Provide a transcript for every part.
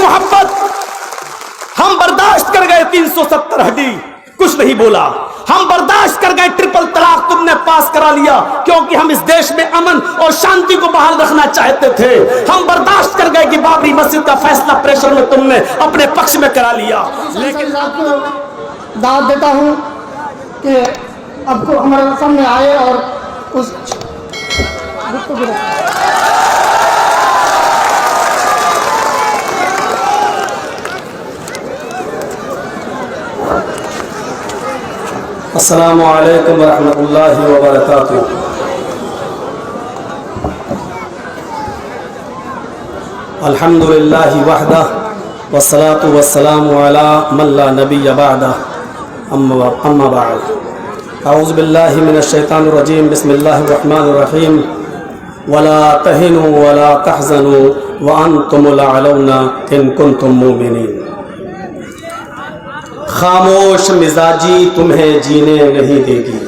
मोहब्बत हम बर्दाश्त कर गए, 370 हड्डी कुछ नहीं बोला। हम बर्दाश्त कर गए, ट्रिपल तलाक तुमने पास करा लिया क्योंकि हम इस देश में अमन और शांति को बहाल रखना चाहते थे। हम बर्दाश्त कर गए कि बाबरी मस्जिद का फैसला प्रेशर में तुमने अपने पक्ष में करा लिया। लेकिन आपको दावत देता हूं कि आपको हमारे सामने आए और उस अस्सलामु अलैकुम वरहमतुल्लाहि वबरकातुहू। अल्हम्दुलिल्लाहि वहदह वस्सलातु वस्सलामु अला मन ला नबिय्य बअदह अम्मा बअद। औज़ु बिल्लाहि मिनश शैतानिर रजीम। बिस्मिल्लाहिर रहमानिर रहीम। वला तहिनु वला तहज़नु व अंतुमुल अलौना इन कुंतुम मुमिनीन। खामोश मिजाजी तुम्हें जीने नहीं देगी।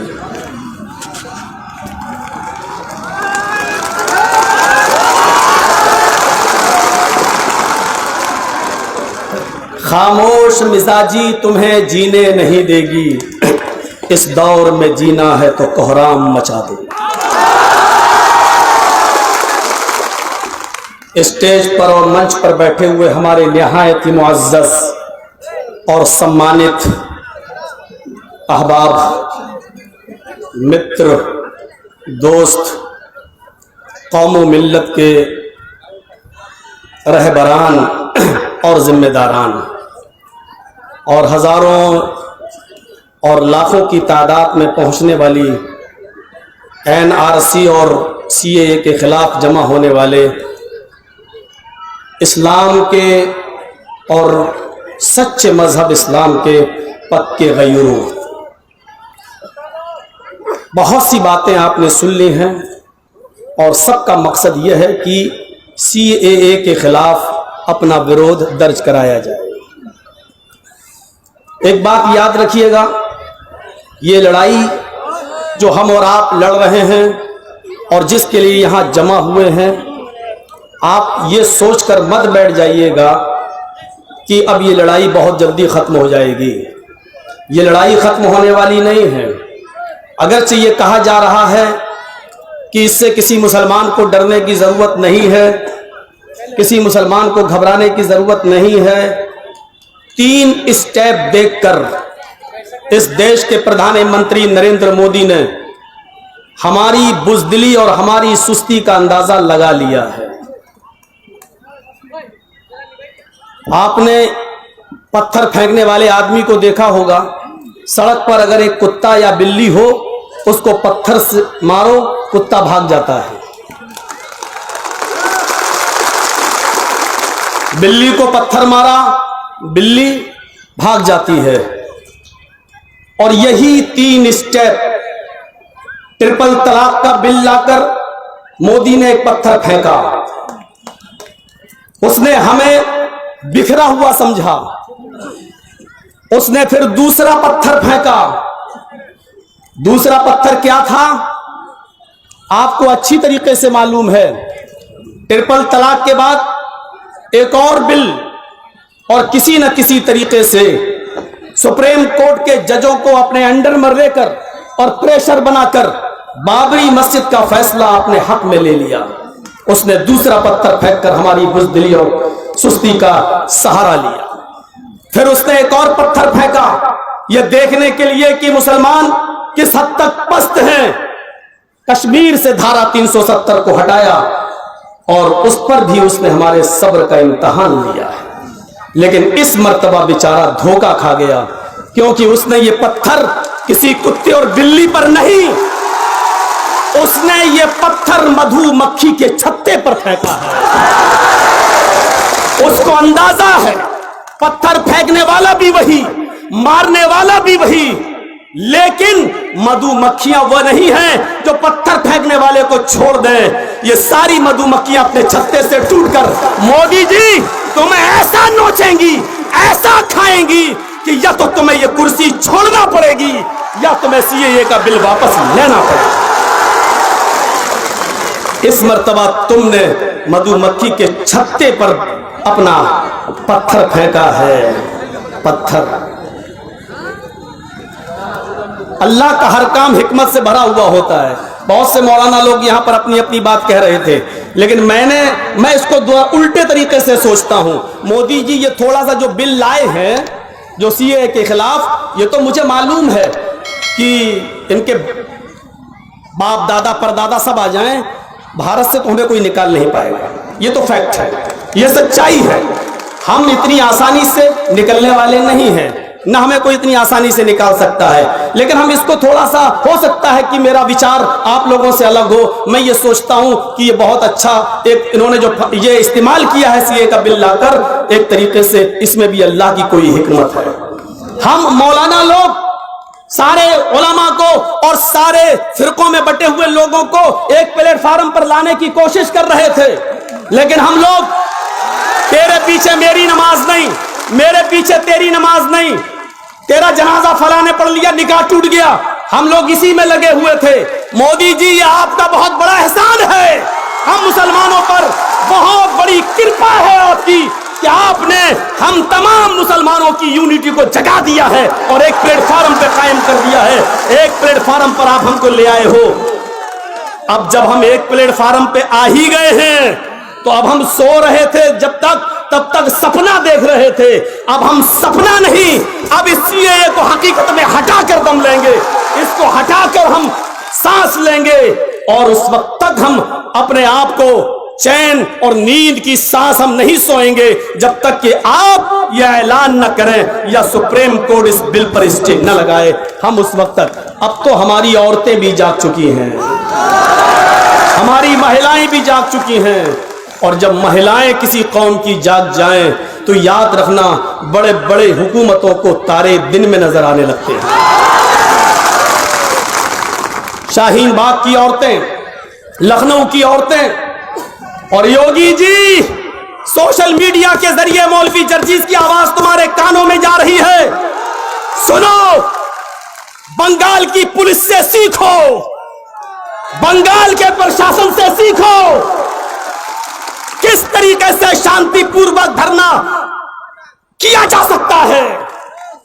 खामोश मिजाजी तुम्हें जीने नहीं देगी। इस दौर में जीना है तो कोहराम मचा दो। स्टेज पर और मंच पर बैठे हुए हमारे निहायत ही मुअज़्ज़ज़ और सम्मानित अहबाब, मित्र, दोस्त, कौम व मिल्लत के रहबरान और जिम्मेदारान और हज़ारों और लाखों की तादाद में पहुंचने वाली NRC और CAA के खिलाफ जमा होने वाले इस्लाम के और सच्चे मजहब इस्लाम के पक्के गयूरों, बहुत सी बातें आपने सुन ली हैं और सबका मकसद यह है कि CAA के खिलाफ अपना विरोध दर्ज कराया जाए। एक बात याद रखिएगा, ये लड़ाई जो हम और आप लड़ रहे हैं और जिसके लिए यहाँ जमा हुए हैं, आप ये सोचकर मत बैठ जाइएगा कि अब ये लड़ाई बहुत जल्दी ख़त्म हो जाएगी। ये लड़ाई ख़त्म होने वाली नहीं है। अगरचे ये कहा जा रहा है कि इससे किसी मुसलमान को डरने की ज़रूरत नहीं है, किसी मुसलमान को घबराने की ज़रूरत नहीं है। 3 स्टेप देखकर इस देश के प्रधानमंत्री नरेंद्र मोदी ने हमारी बुज़दिली और हमारी सुस्ती का अंदाज़ा लगा लिया है। आपने पत्थर फेंकने वाले आदमी को देखा होगा। सड़क पर अगर एक कुत्ता या बिल्ली हो, उसको पत्थर से मारो, कुत्ता भाग जाता है। बिल्ली को पत्थर मारा, बिल्ली भाग जाती है। और यही 3 स्टेप ट्रिपल तलाक का बिल लाकर मोदी ने एक पत्थर फेंका। उसने हमें बिखरा हुआ समझा। उसने फिर दूसरा पत्थर फेंका। दूसरा पत्थर क्या था? आपको अच्छी तरीके से मालूम है। ट्रिपल तलाक के बाद एक और बिल और किसी न किसी तरीके से सुप्रीम कोर्ट के जजों को अपने अंडर में लेकर और प्रेशर बनाकर बाबरी मस्जिद का फैसला अपने हक में ले लिया। उसने दूसरा पत्थर फेंककर हमारी बुज़दिली और सुस्ती का सहारा लिया। फिर उसने एक और पत्थर फेंका, यह देखने के लिए कि मुसलमान किस हद तक पस्त हैं। कश्मीर से धारा 370 को हटाया और उस पर भी उसने हमारे सब्र का इम्तिहान लिया है। लेकिन इस मर्तबा बेचारा धोखा खा गया, क्योंकि उसने ये पत्थर किसी कुत्ते और बिल्ली पर नहीं, उसने ये पत्थर मधुमक्खी के छत्ते पर फेंका है। उसको अंदाजा है पत्थर फेंकने वाला भी वही, मारने वाला भी वही, लेकिन मधुमक्खियां वह नहीं हैं जो पत्थर फेंकने वाले को छोड़ दें। ये सारी मधुमक्खियां अपने छत्ते से टूटकर मोदी जी तुम्हें ऐसा नोचेंगी, ऐसा खाएंगी कि या तो तुम्हें ये कुर्सी छोड़ना पड़ेगी या तुम्हें CAA का बिल वापस लेना पड़ेगा। इस मर्तबा तुमने मधुमक्खी के छत्ते पर अपना पत्थर फेंका है, पत्थर। अल्लाह का हर काम हिकमत से भरा हुआ होता है। बहुत से मौलाना लोग यहां पर अपनी अपनी बात कह रहे थे, लेकिन मैं इसको उल्टे तरीके से सोचता हूं। मोदी जी ये थोड़ा सा जो बिल लाए हैं जो सीए के खिलाफ, ये तो मुझे मालूम है कि इनके बाप दादा परदादा सब आ जाएं, भारत से तो हमें कोई निकाल नहीं पाएगा। ये तो फैक्ट है, ये सच्चाई है। हम इतनी आसानी से निकलने वाले नहीं हैं, ना हमें कोई इतनी आसानी से निकाल सकता है। लेकिन हम इसको थोड़ा सा, हो सकता है कि मेरा विचार आप लोगों से अलग हो। मैं ये सोचता हूं कि ये बहुत अच्छा एक इन्होंने जो ये इस्तेमाल किया है सीए का बिल लाकर, एक तरीके से इसमें भी अल्लाह की कोई हिकमत है। हम मौलाना लोग सारे उलमा को और सारे फिरकों में बटे हुए लोगों को एक प्लेटफार्म पर लाने की कोशिश कर रहे थे, लेकिन हम लोग, तेरे पीछे मेरी नमाज नहीं, मेरे पीछे तेरी नमाज नहीं, तेरा जनाजा फला ने पढ़ लिया, निकाह टूट गया, हम लोग इसी में लगे हुए थे। मोदी जी ये आपका बहुत बड़ा एहसान है, हम मुसलमानों पर बहुत बड़ी कृपा है आपकी कि आपने हम तमाम मुसलमानों की यूनिटी को जगा दिया है और एक प्लेटफार्म पे कायम कर दिया है। एक प्लेटफार्म पर आप हमको ले आए हो। अब जब हम एक प्लेटफार्म पे आ ही गए हैं, तो अब हम सो रहे थे तब तक सपना देख रहे थे। अब हम सपना नहीं, अब इस सीएए को हकीकत में हटा कर दम लेंगे, इसको हटाकर हम सांस लेंगे, और उस वक्त तक हम अपने आप को चैन और नींद की सांस हम नहीं सोएंगे जब तक कि आप यह ऐलान न करें या सुप्रीम कोर्ट इस बिल पर स्टे न लगाए। हम उस वक्त तक, अब तो हमारी औरतें भी जाग चुकी हैं, हमारी महिलाएं भी जाग चुकी हैं, और जब महिलाएं किसी कौम की जाग जाएं तो याद रखना बड़े बड़े हुकूमतों को तारे दिन में नजर आने लगते हैं। शाहीन बाग की औरतें, लखनऊ की औरतें, और योगी जी सोशल मीडिया के जरिए मौलवी जर्जीस की आवाज तुम्हारे कानों में जा रही है। सुनो, बंगाल की पुलिस से सीखो, बंगाल के प्रशासन से सीखो किस तरीके से शांतिपूर्वक धरना किया जा सकता है,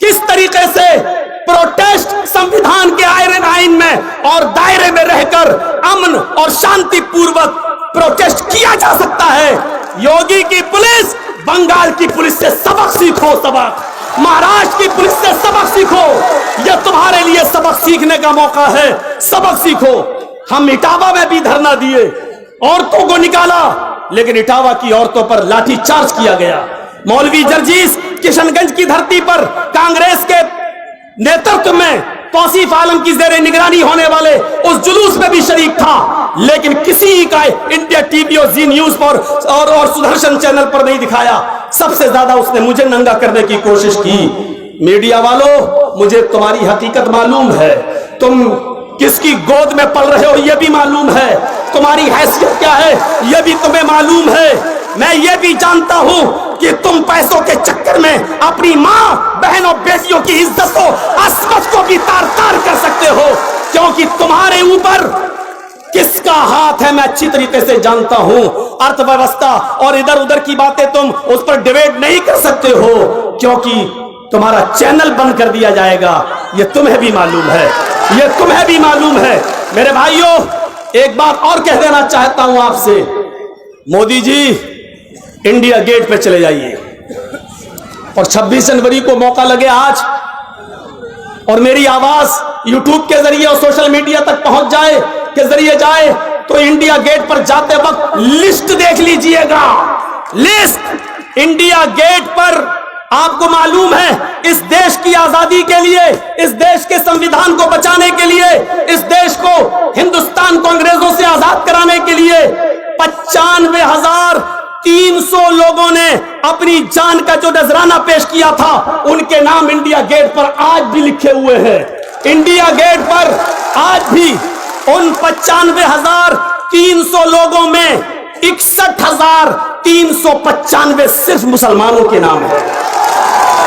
किस तरीके से प्रोटेस्ट संविधान के आईन में और दायरे में रहकर अमन और शांतिपूर्वक प्रोटेस्ट किया जा सकता है। योगी की पुलिस बंगाल की पुलिस से सबक सीखो, सबक महाराष्ट्र की पुलिस से सबक सीखो। यह तुम्हारे लिए सबक सीखने का मौका है, सबक सीखो। हम इटावा में भी धरना दिए, औरतों को निकाला, लेकिन इटावा की औरतों पर लाठीचार्ज किया गया। मौलवी जर्जीस किशनगंज की धरती पर कांग्रेस के नेतृत्व में तौसीफ आलम की जेरे निगरानी होने वाले उस जुलूस में भी शरीक था, लेकिन किसी का इंडिया टीवी और जी न्यूज पर और सुदर्शन चैनल पर नहीं दिखाया। सबसे ज्यादा उसने मुझे नंगा करने की कोशिश की। मीडिया वालों, मुझे तुम्हारी हकीकत मालूम है, तुम किसकी गोद में पल रहे हो यह भी मालूम है, तुम्हारी हैसियत क्या है यह भी तुम्हें मालूम है। मैं ये भी जानता हूं कि तुम पैसों के चक्कर में अपनी मां, बहन और बेटियों की इज्जत को, अस्मत को भी तार तार कर सकते हो, क्योंकि तुम्हारे ऊपर किसका हाथ है मैं अच्छी तरीके से जानता हूं। अर्थव्यवस्था और इधर उधर की बातें तुम उस पर डिबेट नहीं कर सकते हो, क्योंकि तुम्हारा चैनल बंद कर दिया जाएगा। यह तुम्हें भी मालूम है, यह तुम्हें भी मालूम है। मेरे भाइयों, एक बात और कह देना चाहता हूं आपसे, मोदी जी इंडिया गेट पे चले जाइए, और 26 जनवरी को मौका लगे आज, और मेरी आवाज यूट्यूब के जरिए और सोशल मीडिया तक पहुंच जाए, के जरिए जाए, तो इंडिया गेट पर जाते वक्त लिस्ट देख लीजिएगा। लिस्ट इंडिया गेट पर, आपको मालूम है, इस देश की आजादी के लिए, इस देश के संविधान को बचाने के लिए, इस देश को, हिंदुस्तान को अंग्रेजों से आजाद कराने के लिए 95,300 लोगों ने अपनी जान का जो नजराना पेश किया था, उनके नाम इंडिया गेट पर आज भी लिखे हुए हैं। इंडिया गेट पर आज भी उन 95,300 लोगों में 61,395 सिर्फ मुसलमानों के नाम है।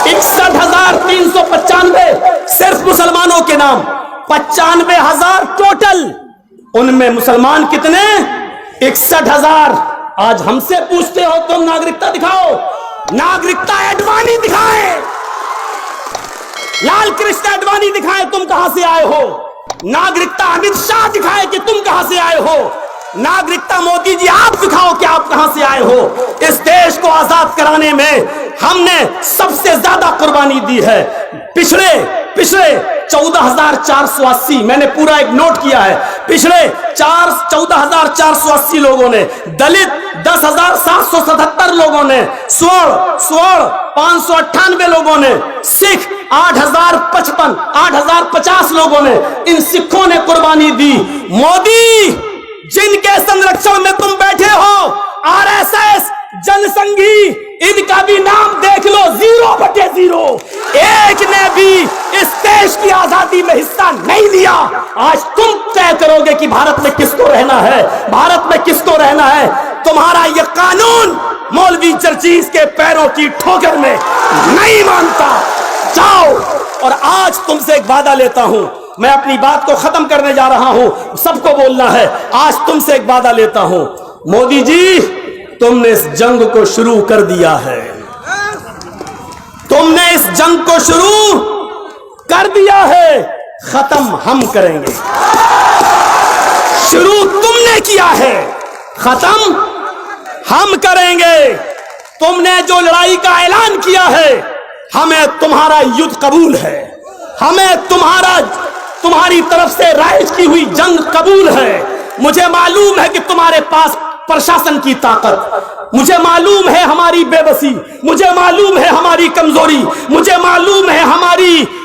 61,395 सिर्फ मुसलमानों के नाम, 95,000 टोटल, उनमें मुसलमान कितने? 61,000। आज हमसे पूछते हो तुम नागरिकता दिखाओ, नागरिकता आडवाणी दिखाए, लाल कृष्ण आडवाणी दिखाए तुम कहां से आए हो। नागरिकता अमित शाह दिखाए कि तुम कहां से आए हो। नागरिकता मोदी जी आप दिखाओ कि आप कहां से आए हो। इस देश को आजाद कराने में हमने सबसे ज्यादा कुर्बानी दी है। पिछले 14,480, मैंने पूरा एक नोट किया है, पिछले 14,480 लोगों ने, दलित 10,777 लोगों ने, स्वर्ण 598 लोगों ने, सिख 8,050 लोगों ने, इन सिखों ने कुर्बानी दी। मोदी, जिनके संरक्षण में तुम बैठे हो, आरएसएस, जनसंघी, इनका भी नाम देख लो, 0/0। एक ने भी इस देश की आजादी में हिस्सा नहीं लिया। आज तुम तय करोगे कि भारत में किसको रहना है, भारत में किसको रहना है। तुम्हारा यह कानून मौलवी चर्चिस के पैरों की ठोकर में नहीं मानता। जाओ। और आज तुमसे एक वादा लेता हूं, मैं अपनी बात को खत्म करने जा रहा हूं, सबको बोलना है। आज तुमसे एक वादा लेता हूं, मोदी जी, तुमने इस जंग को शुरू कर दिया है, तुमने इस जंग को शुरू कर दिया है, खत्म हम करेंगे। शुरू तुमने किया है, खत्म हम करेंगे। तुमने जो लड़ाई का ऐलान किया है, हमें तुम्हारा युद्ध कबूल है, हमें तुम्हारी तरफ से राइज की हुई जंग कबूल है। मुझे मालूम है कि तुम्हारे पास प्रशासन की ताकत, मुझे मालूम है हमारी बेबसी, मुझे मालूम है हमारी कमजोरी, मुझे मालूम है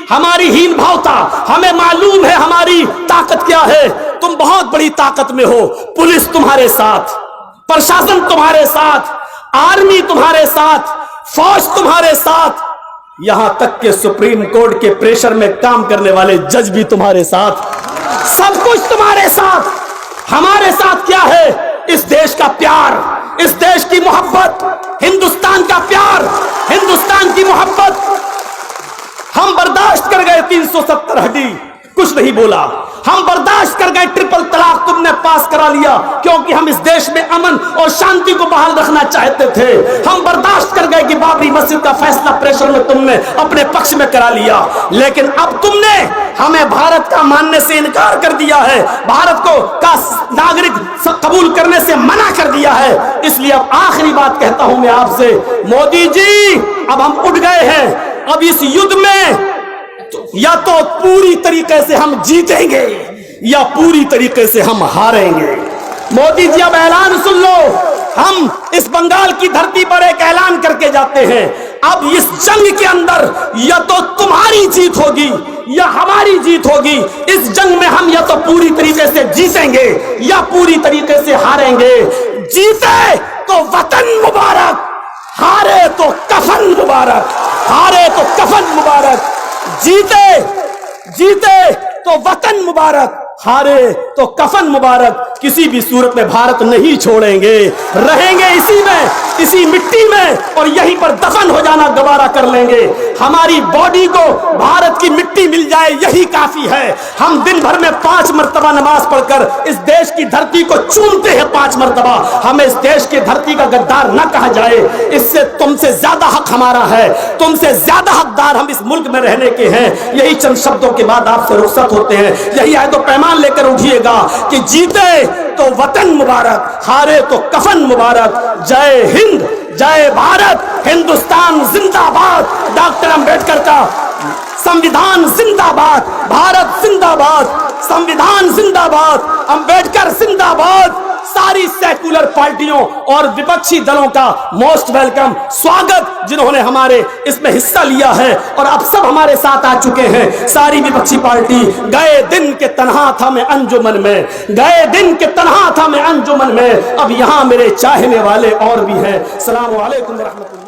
हमारी हीन भावता, हमें मालूम है हमारी ताकत क्या है। तुम बहुत बड़ी ताकत में हो। पुलिस तुम्हारे साथ, प्रशासन तुम्हारे साथ, आर्मी तुम्हारे साथ, फौज तुम्हारे साथ, यहां तक के सुप्रीम कोर्ट के प्रेशर में काम करने वाले जज भी तुम्हारे साथ, सब कुछ तुम्हारे साथ। हमारे साथ क्या है? इस देश का प्यार, इस देश की मोहब्बत, हिंदुस्तान का प्यार, हिंदुस्तान की मोहब्बत। हम बर्दाश्त कर गए 370 हड्डी, कुछ नहीं बोला। हम बर्दाश्त कर गए ट्रिपल तलाक, तुमने पास करा लिया, क्योंकि हम इस देश में अमन और शांति को बहाल रखना चाहते थे। हम बर्दाश्त कर गए कि बाबरी मस्जिद का फैसला प्रेशर में तुमने अपने पक्ष में करा लिया, लेकिन अब तुमने हमें भारत का मानने से इनकार कर दिया है, भारत को का नागरिक कबूल करने से मना कर दिया है। इसलिए अब आखिरी बात कहता हूं मैं आपसे, मोदी जी, अब हम उठ गए हैं। अब इस युद्ध में या तो पूरी तरीके से हम जीतेंगे या पूरी तरीके से हम हारेंगे। मोदी जी, अब ऐलान सुन लो। हम इस बंगाल की धरती पर एक ऐलान करके जाते हैं, अब इस जंग के अंदर या तो तुम्हारी जीत होगी या हमारी जीत होगी। इस जंग में हम या तो पूरी तरीके से जीतेंगे या पूरी तरीके से हारेंगे। जीते तो वतन मुबारक, हारे तो कफन मुबारक, हारे तो कफन मुबारक। जीते तो वतन मुबारक, हारे तो कफन मुबारक। किसी भी सूरत में भारत नहीं छोड़ेंगे, रहेंगे इसी में, इसी मिट्टी में, और यहीं पर दफन हो जाना गवारा कर लेंगे। हमारी बॉडी को भारत की मिट्टी मिल जाए यही काफी है। हम दिन भर में 5 मरतबा नमाज पढ़कर इस देश की धरती को चूमते हैं 5 मरतबा। हमें इस देश की धरती का गद्दार न कहा जाए, इससे तुमसे ज्यादा हक हमारा है, तुमसे ज्यादा हकदार हम इस मुल्क में रहने के हैं। यही चंद शब्दों के बाद आपसे रुखसत होते हैं। यही है तो पैमान लेकर उठिएगा कि जीते तो वतन मुबारक, हारे तो कफन मुबारक। जय हिंद, जय भारत, हिंदुस्तान जिंदाबाद, डॉक्टर अंबेडकर का संविधान जिंदाबाद, भारत जिंदाबाद, संविधान जिंदाबाद, अंबेडकर जिंदाबाद। सारी सेकुलर पार्टियों और विपक्षी दलों का मोस्ट वेलकम, स्वागत, जिन्होंने हमारे इसमें हिस्सा लिया है और अब सब हमारे साथ आ चुके हैं। सारी विपक्षी पार्टी, गए दिन के तन्हा था मैं अंजुमन में, गए दिन के तन्हा था मैं अंजुमन में, अब यहां मेरे चाहने वाले और भी हैं। अस्सलाम वालेकुम रहमतुल्लाह।